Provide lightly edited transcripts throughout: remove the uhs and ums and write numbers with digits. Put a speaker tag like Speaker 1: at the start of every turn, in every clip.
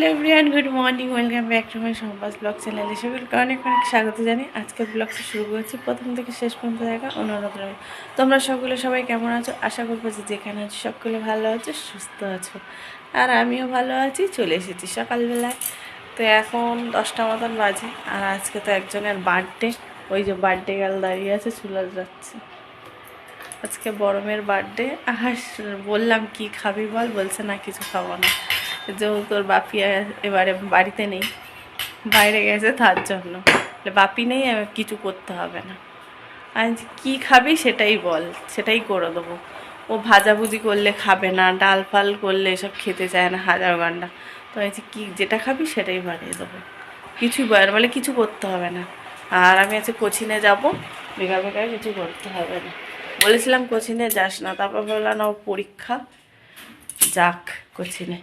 Speaker 1: Hello everyone, good morning, welcome back to my সম্পাস blog চ্যানেলে সকলকে অনেক অনেক স্বাগত জানি। আজকের ব্লগটা শুরু করছি প্রথম থেকে শেষ পর্যন্ত দেখা অনুরোধ রইল। তোমরা সকলে সবাই কেমন আছো? আশা করবো যে যেখানে আছো সকলে ভালো আছো, সুস্থ আছো, আর আমিও ভালো আছি। চলে এসেছি সকালবেলায়, তো এখন 10টা মতন বাজে। আর আজকে তো একজনের বার্থডে, ওই যে বার্থডে গার্ল দাঁড়িয়ে আছে, চুলা যাচ্ছে। আজকে বড় মেয়ের বার্থডে। আর বললাম কি খাবি বল, বলছে না কিছু খাবো না, যেহেতু তোর বাপি এবারে বাড়িতে নেই, বাইরে গেছে, তার জন্য বাপি নেই, কিছু করতে হবে না। আর কী খাবি সেটাই বল, সেটাই করে দেবো। ও ভাজাভুজি করলে খাবে না, ডাল ফাল করলে এসব খেতে চায় না, হাজার ঘন্টা। তো আমি কি যেটা খাবি সেটাই বানিয়ে দেবো, কিছুই বলে কিছু করতে হবে না। আর আমি আজকে কোচিনে যাব, বেকার বেকার কিছু করতে হবে না। বলেছিলাম কোচিনে যাস না, তারপর বললাম না, ও পরীক্ষা, যাক কোচিনে।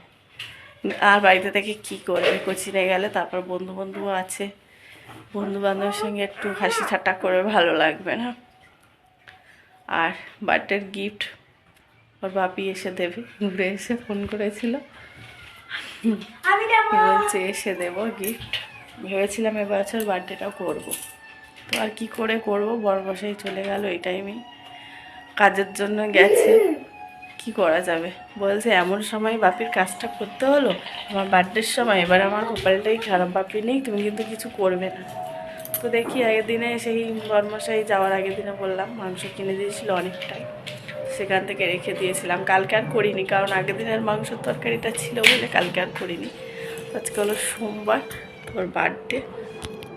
Speaker 1: আর বাড়িতে থেকে কি করবে, কোচিনে গেলে তারপর বন্ধু বান্ধবও আছে, বন্ধু বান্ধবের সঙ্গে একটু হাসি ঠাট্টা করে ভালো লাগবে না। আর বার্থডের গিফট ওর বাপি এসে দেবে, ঘুরে এসে ফোন করেছিল, বলছে এসে দেবো গিফট। ভেবেছিলাম এবছর বার্থডেটাও করবো, তো আর কি করে করবো, বড়মশাই চলে গেল এই টাইমে, কাজের জন্য গেছে, কি করা যাবে। বলছে এমন সময় বাপির কাজটা করতে হলো আমার বার্থডের সময়, এবার আমার কপালটাই খারাপ, বাপি নেই, তুমি কিন্তু কিছু করবে না। তো দেখি, আগের দিনে সেই বর্মশাই যাওয়ার আগের দিনে বললাম মাংস কিনে দিয়েছিল অনেকটাই, সেখান থেকে রেখে দিয়েছিলাম। কালকে আর করিনি, কারণ আগের দিনের মাংসের তরকারিটা ছিল বলে কালকে আর করিনি। আজকে হলো সোমবার, তোর বার্থডে,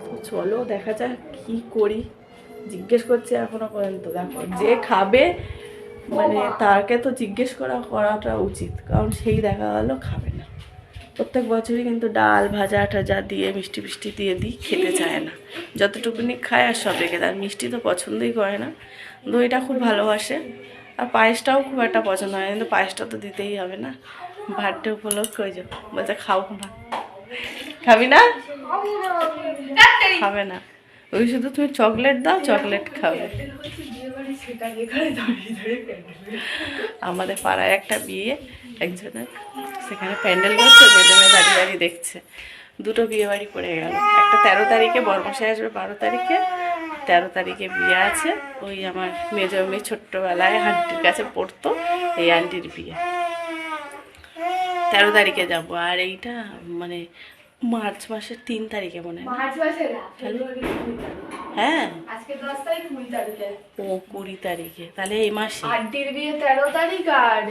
Speaker 1: তো চলো দেখা যাক কী করি। জিজ্ঞেস করছে এখনো পর্যন্ত, দেখো যে খাবে মানে তাকে তো জিজ্ঞেস করাটা উচিত, কারণ সেই দেখা গেলো খাবে না। প্রত্যেক বছরই কিন্তু ডাল ভাজা টাজা দিয়ে মিষ্টি ফিষ্টি দিয়ে দিই, খেতে চায় না। যতটুকুনি খায় আর সব রেখে দেয়। মিষ্টি তো পছন্দই করে না, দইটা খুব ভালোবাসে, আর পায়েসটাও খুব একটা পছন্দ হয়, কিন্তু পায়েসটা তো দিতেই হবে না, বার্থডে উপলক্ষে। ওই যে বলছে খাবো না, খাবি না, খাবে না, ওই শুধু তুমি চকলেট দাও, চকলেট খাবে। আমাদের পাড়ায় একটা বিয়ে একজনের, সেখানে প্যান্ডেল করছে, বেদমে দাঁড়িয়ে দাঁড়িয়ে দেখছে। দুটো বিয়ে বাড়ি পড়ে গেল, একটা 13 তারিখে বর্মশাই আসবে, 12 তারিখে, 13 তারিখে বিয়ে আছে। ওই আমার মেজো মেয়ে ছোট্টবেলায় আন্টির কাছে পড়তো, এই আন্টির বিয়ে 13 তারিখে যাব। আর এইটা মানে মার্চ মাসের 3 তারিখে মনে হয়। হ্যাঁ ও 20 তারিখে, তাহলে এই মাসে
Speaker 2: আন্টির বিয়ে 13 তারিখ আর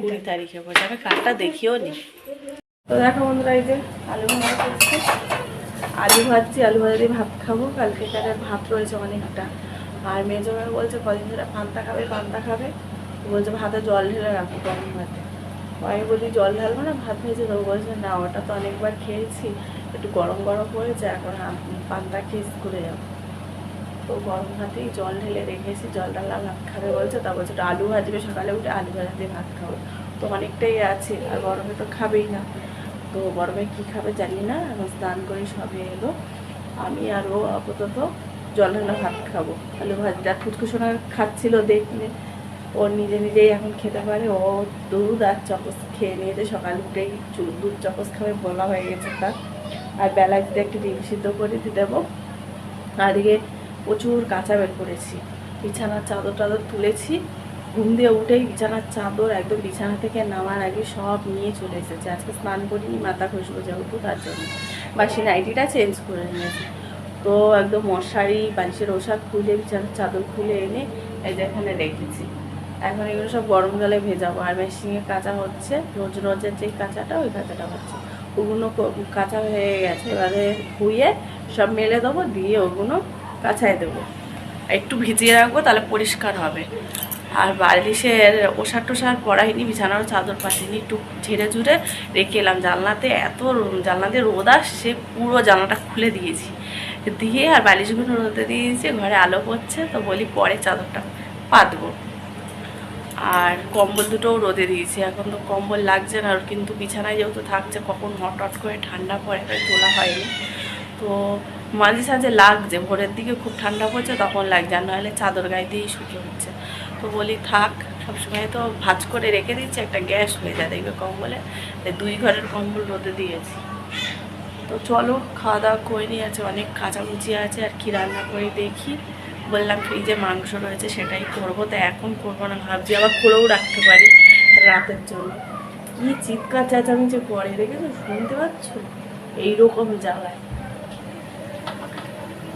Speaker 1: 20 তারিখে বলছে। আমি কার্ডটা দেখিও নি। তো দেখো বন্ধুরা, এই যে আলু ভাজা করছি, আলু ভাজছি, আলু ভাজা দিয়ে ভাত খাবো। কালকে তার ভাত রয়েছে অনেকটা। আর মেজো মেয়ে বলছে কদিন ধরে পান্তা খাবে, পান্তা খাবে, বলছে ভাতে জল ঢেলে রাখো গরম ভাতে। আমি বলি জল ঢালবো না, ভাত ভেজে দেবো। বলছে না, ওটা তো অনেকবার খেয়েছি, একটু গরম গরম হয়েছে, এখন পান্তা খেয়ে স্কুলে যাবো। তো গরম ভাতেই জল ঢেলে রেখেছি, জল ঢালা ভাত খাবে বলছে। তা বলছে আলু ভাজবে, সকালে উঠে আলু ভাজা দিয়ে ভাত খাবো। তো অনেকটাই আছে, আর গরমে তো খাবেই না। তো গরমে কী খাবে জানি না, এখন স্নান করে সবে এলো, আমি আর ও আপাতত জল ঢালা ভাত খাবো। আলু ভাজা ফুটকুসোনা খাচ্ছিল দেখলে, ও নিজে নিজেই এখন খেতে পারে। ও দুধ আর চকস খেয়ে নিয়েছে, সকাল উঠেই দুধ চকস খাবে বলা হয়ে গেছে তার। আর বেলায় যদি একটু ডিম সিদ্ধ করে দিয়ে দেবো। আর এদিকে প্রচুর কাঁচা বের করেছি, বিছানার চাদর টাদর তুলেছি, ঘুম দিয়ে উঠেই বিছানার চাদর একদম বিছানা থেকে নামার আগে সব নিয়ে চলে এসেছে। আজকে স্নান করিনি, মাথা ঘষবো যেহেতু, তার জন্য বাসি নাইটিটা চেঞ্জ করে নিয়েছি। তো একদম মশারি বালিশের ওষা খুলে বিছানার চাদর খুলে এনে এই যে এখানে রেখেছি। এখন এগুলো সব গরম জলে ভেজাবো। আর মেশিনে কাঁচা হচ্ছে, রোজ রোজের যেই কাঁচাটা, ওই কাঁচাটা হচ্ছে। ওগুলো কাঁচা হয়ে গেছে, এবারে ধুয়ে সব মেলে দেবো, দিয়ে ওগুলো কাঁচায় দেবো, একটু ভিজিয়ে রাখবো, তাহলে পরিষ্কার হবে। আর বালিশের ওষার টোষার পরাইনি, বিছানারও চাদর পাতিনি, একটু ঝেড়ে ঝুড়ে রেখে এলাম। জানলাতে জানলা দিয়ে রোদ আসছে, পুরো জানলাটা খুলে দিয়েছি, দিয়ে আর বালিশগুলো রোদে দিয়েছি, ঘরে আলো পড়ছে। তো বলি পরে চাদরটা পাতবো। আর কম্বল দুটোও রোদে দিয়েছি, এখন তো কম্বল লাগছে না, আর কিন্তু বিছানায় যেহেতু থাকছে, কখন হট করে ঠান্ডা পড়ে, তোলা হয়নি। তো মাঝে সাঝে লাগছে, ভোরের দিকে খুব ঠান্ডা পড়ছে তখন লাগছে, আর নাহলে চাদর গায়ে দিয়েই শুকিয়ে হচ্ছে। তো বলি থাক, সবসময় তো ভাঁজ করে রেখে দিচ্ছি, একটা গ্যাস হয়ে যায় দেখবে কম্বলে, তাই 2 ঘরের কম্বল রোদে দিয়েছি। তো চলো খাওয়া দাওয়া করে নিয়ে আছে, অনেক কাঁচাকুচি আছে, আর কি রান্না করে দেখি। বললাম ফ্রিজে মাংস রয়েছে সেটাই করবো, তাই এখন করবো না, ভাবছি আবার করেও রাখতে পারি রাতের জন্য। কি চিৎকার চেঁচামেচি করে দেখেছো, শুনতে পাচ্ছ এইরকম জ্বালায়।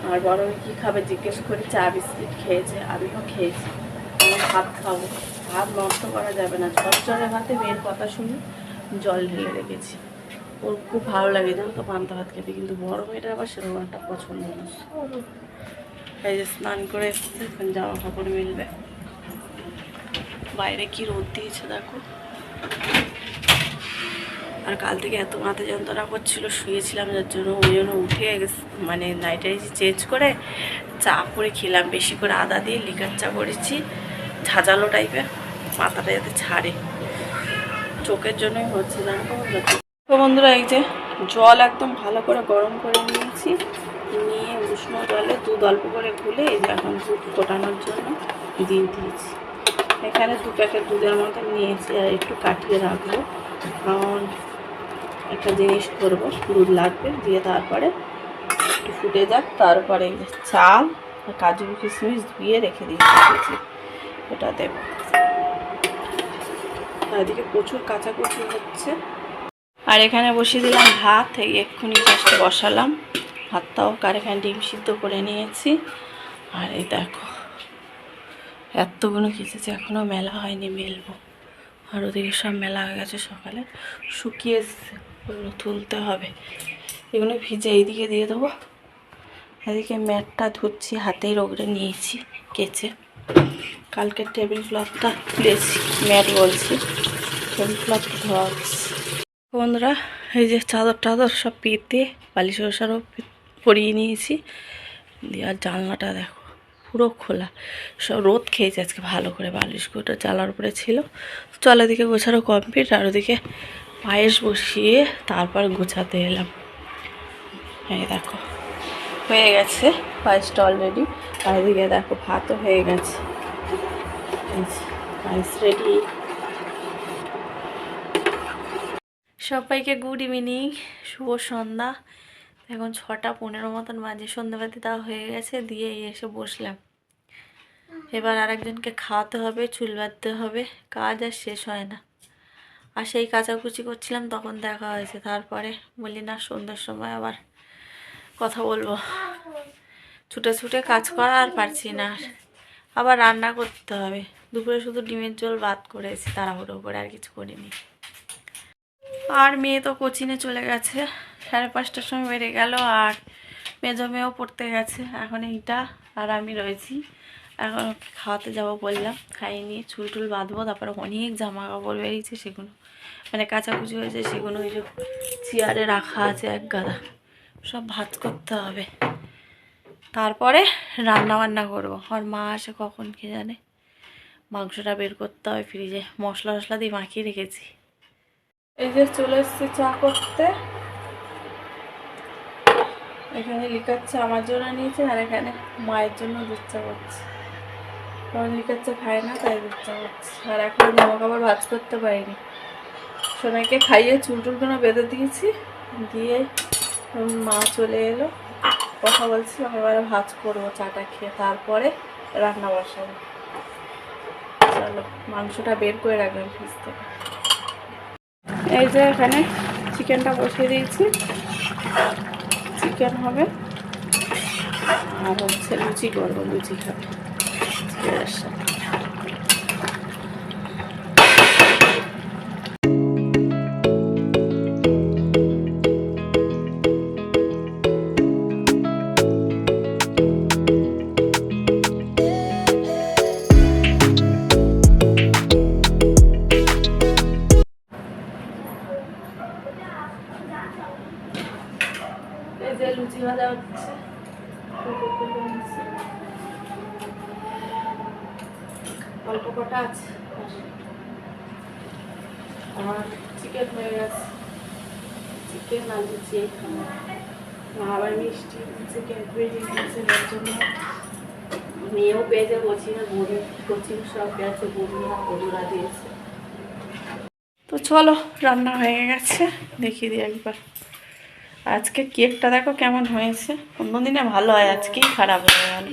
Speaker 1: আর বড় কি খাবে জিজ্ঞেস করি, চা বিস্কিট খেয়েছে, আমিও খেয়েছি। আমি ভাত খাবো, ভাত নষ্ট করা যাবে না। ঝরঝরে ভাতে মেয়ের কথা শুনে জল ঢেলে রেখেছি। ওর খুব ভালো লাগে জানো তো পান্তা ভাত খেতে, কিন্তু বড় মেয়েটা আবার সেরকম একটা পছন্দ না। এই যে স্নান করে এসছে, এখন জামা কাপড় মিলবে। বাইরে কি রোদ দিয়েছে দেখো। আর কাল থেকে এত মাথা যন্ত্রণা করছিল, শুয়েছিলাম যার জন্য, ওই জন্য উঠে মানে নাইটাই চেঞ্জ করে চা করে খেলাম, বেশি করে আদা দিয়ে লিকার চা করেছি, ঝাঁঝালো টাইপের, মাথাটা যাতে ছাড়ে। চোখের জন্যই হচ্ছে জানো তো বন্ধুরা। এই যে জল একদম ভালো করে গরম করে নিয়েছি, নিয়ে উষ্ণ জলে দুধ অল্প করে গুলে এই যে এখন দুধ ফোটানোর জন্য দিয়ে দিয়েছি। এখানে 2 প্যাকেট দুধের মতো নিয়েছি, আর একটু কাটিয়ে রাখবো, কারণ একটা জিনিস করবো, দুধ লাগবে, দিয়ে তারপরে একটু ফুটে যাক, তারপরে চাল আর কাজু কিশমিশ ধুয়ে রেখে দিয়েছি, ওটা দেবো। আর এদিকে প্রচুর কাঁচাকুচি হচ্ছে। আর এখানে বসিয়ে দিলাম ভাত, এই এক্ষুনি জাস্ট বসালাম ভাতটাও। আর এখানে ডিম সিদ্ধ করে নিয়েছি। আর এই দেখো এতগুলো খেতেছি, এখনও মেলা হয়নি, মেলবো। আর ওদিকে সব মেলা হয়ে গেছে, সকালে শুকিয়ে এসছে, ওগুলো তুলতে হবে। এগুলো ভিজে এইদিকে দিয়ে দেবো। এদিকে ম্যাটটা ধুচ্ছি, হাতেই রগড়ে নিয়েছি কেচে। কালকে টেবিল ক্লথটা তুলেছি, ম্যাট বলছি, টেবিল ক্লথটা ধোয়া হচ্ছে। বন্ধুরা এই যে চাদর টাদর সব পেতে বালিশ ওষারও পরিয়ে নিয়েছি, দিয়ে আর জানলাটা দেখো পুরো খোলা, সব রোদ খেয়েছে আজকে ভালো করে, বালিশগুলো জানলার উপরে ছিল। চল এদিকে গোছানো কমপ্লিট, আর ওদিকে পায়েস বসিয়ে তারপর গোছাতে এলাম। এই দেখো হয়ে গেছে পায়েসটা অলরেডি, আর এদিকে দেখো ভাতও হয়ে গেছে, পায়েস রেডি। সবাইকে গুড ইভিনিং, শুভ সন্ধ্যা। এখন 6:15 মতন বাজে, সন্ধ্যাবাতি দেওয়া হয়ে গেছে, দিয়ে এসে বসলাম। এবার আরেকজনকে খাওয়াতে হবে, চুল বাঁধতে হবে, কাজ আর শেষ হয় না। আর সেই কাচাকুচি করছিলাম তখন দেখা হয়েছে, তারপরে বলি না সন্ধ্যার সময় আবার কথা বলবো। ছুটে ছুটে কাজ করা আর পারছি না, আবার রান্না করতে হবে। দুপুরে শুধু ডিমের ঝোল ভাত করেছি তাড়াহুড়ো করে, আর কিছু করিনি। আর মেয়ে তো কোচিংয়ে চলে গেছে, 5:30টার সময় বেরিয়ে গেল। আর মেজো মেয়েও পড়তে গেছে, এখন এইটা আর আমি রয়েছি। এখন ওকে খাওয়াতে যাবো বললাম, খাইয়ে নিয়ে চুল টুল বাঁধবো। তারপরে অনেক জামা কাপড় বেরিয়েছে, সেগুলো মানে কাচাকুচি হয়েছে, সেগুলো ওই যে চেয়ারে রাখা আছে এক গাদা, সব ভাঁজ করতে হবে। তারপরে রান্না বান্না করবো। আর মা আসে কখন কে জানে। মাংসটা বের করতে হবে, ফ্রিজে মশলা টশলা দিয়ে মাখিয়ে রেখেছি। এই যে চলে এসছি চা করতে। এখানে লিকার চা আমার জন্য নিয়েছে, আর এখানে মায়ের জন্য দুধ চা করছে। কারণ লিকার চা খায় না, তাই দুধ চা করছে। আর এখন জামা কাপড় ভাঁজ করতে পারিনি, সোনাইকে খাইয়ে চুল টুলগুলো বেঁধে দিয়েছি, দিয়ে মা চলে এলো, কথা বলছিলাম। এবারে ভাঁজ করবো চাটা খেয়ে, তারপরে রান্না বসাবো। চলো মাংসটা বের করে রাখবেন ফ্রিজ থেকে। এই যে এখানে চিকেনটা বসিয়ে দিয়েছি, চিকেন হবে। আর হচ্ছে লুচি করবো, লুচি খাবে চিকেনের সাথে। এই যে লুচি ভাজা হচ্ছে, অল্প কটা আছে। আর চিকেন হয়ে গেছে, চিকেন আর লুচি খাবো। আবার মিষ্টি চিকেন বেরিয়ে গেছে, এর জন্য মেয়েও পেয়েছে কোচিংয়ে, বোন কোচিং সব গেছে, বন্ধুরা বন্ধুরা দিয়েছে। তো চলো, রান্না হয়ে গেছে, দেখিয়ে দিই একবার। আজকে কেকটা দেখো কেমন হয়েছে, অন্যদিনে ভালো হয়, আজকেই খারাপ হয়ে গেল।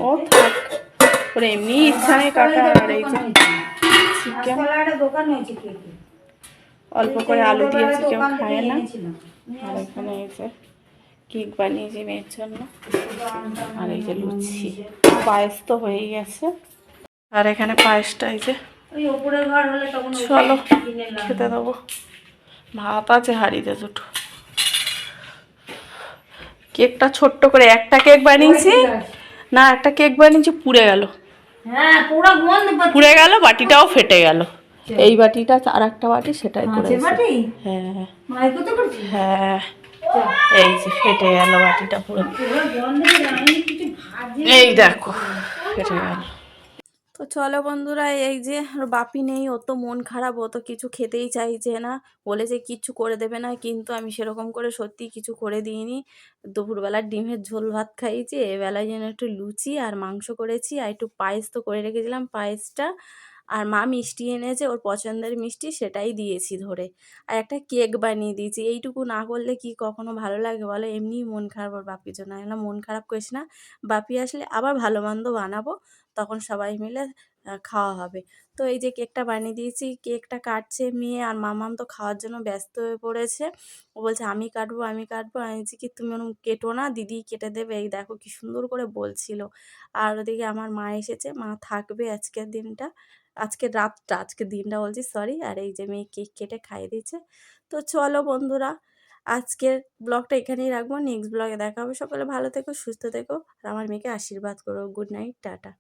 Speaker 1: ও থাক, ওর এমনি ইচ্ছায় কাটা। আর এই যে চিকেন, অল্প করে আলু দিয়েছি, কেউ খায় না। আর এখানে এই যে কেক বানিয়েছি মেয়ের জন্য, আর এই যে লুচি, পায়েস তো হয়েই গেছে। আর এখানে পায়েসটা এই যে, চলো খেতে দেবো। ভাত আছে হাঁড়িতে দুটো। কেকটা ছোট্ট করে একটা কেক বানিয়েছি, না একটা কেক বানিয়েছি পুড়ে গেল, পুড়ে গেল, বাটিটাও ফেটে গেল। এই বাটিটা আর একটা বাটি, সেটাই করেছি। হ্যাঁ হ্যাঁ, এই যে ফেটে গেল বাটিটা পুরো, এই দেখো ফেটে গেল। তো চলো বন্ধুরা, এই যে ওর বাপি নেই, ও তো মন খারাপ, ও তো কিছু খেতেই চাইছে না, বলেছে কিচ্ছু করে দেবে না, কিন্তু আমি সেরকম করে সত্যি কিছু করে দিইনি। দুপুরবেলার ডিমের ঝোল ভাত খাইয়েছি, এবেলায় যেন একটু লুচি আর মাংস করেছি, আর একটু পায়েস তো করে রেখেছিলাম, পায়েসটা। আর মা মিষ্টি এনেছে, ওর পছন্দের মিষ্টি, সেটাই দিয়েছি ধরে। আর একটা কেক বানিয়ে দিয়েছি। এইটুকু না করলে কি কখনো ভালো লাগে বলো? এমনিই মন খারাপ ওর বাপির জন্য। আমি বললাম মন খারাপ করিস না, বাপি আসলে আবার ভালো মন্দ বানাবো, তখন সবাই মিলে খাওয়া হবে। তো এই যে কেকটা বানিয়ে দিয়েছি, কেকটা কাটছে মেয়ে, আর মামাম তো খাওয়ার জন্য ব্যস্ত হয়ে পড়েছে। ও বলছে আমি কাটবো আমি কাটবো, আমি বলছি কি তুমি ওরকম কেটো না, দিদি কেটে দেবে। এই দেখো কি সুন্দর করে বলছিল। আর ওদিকে আমার মা এসেছে, মা থাকবে আজকের দিনটা, আজকের রাতটা, আজকের দিনটা বলছি সরি। আর এই যে মেয়ে কেক কেটে খাইয়ে দিচ্ছে। তো চলো বন্ধুরা, আজকের ব্লগটা এখানেই রাখবো, নেক্সট ব্লগে দেখা হবে। সকলে ভালো থেকো, সুস্থ থেকো, আর আমার মেয়েকে আশীর্বাদ করো। Good night, tata.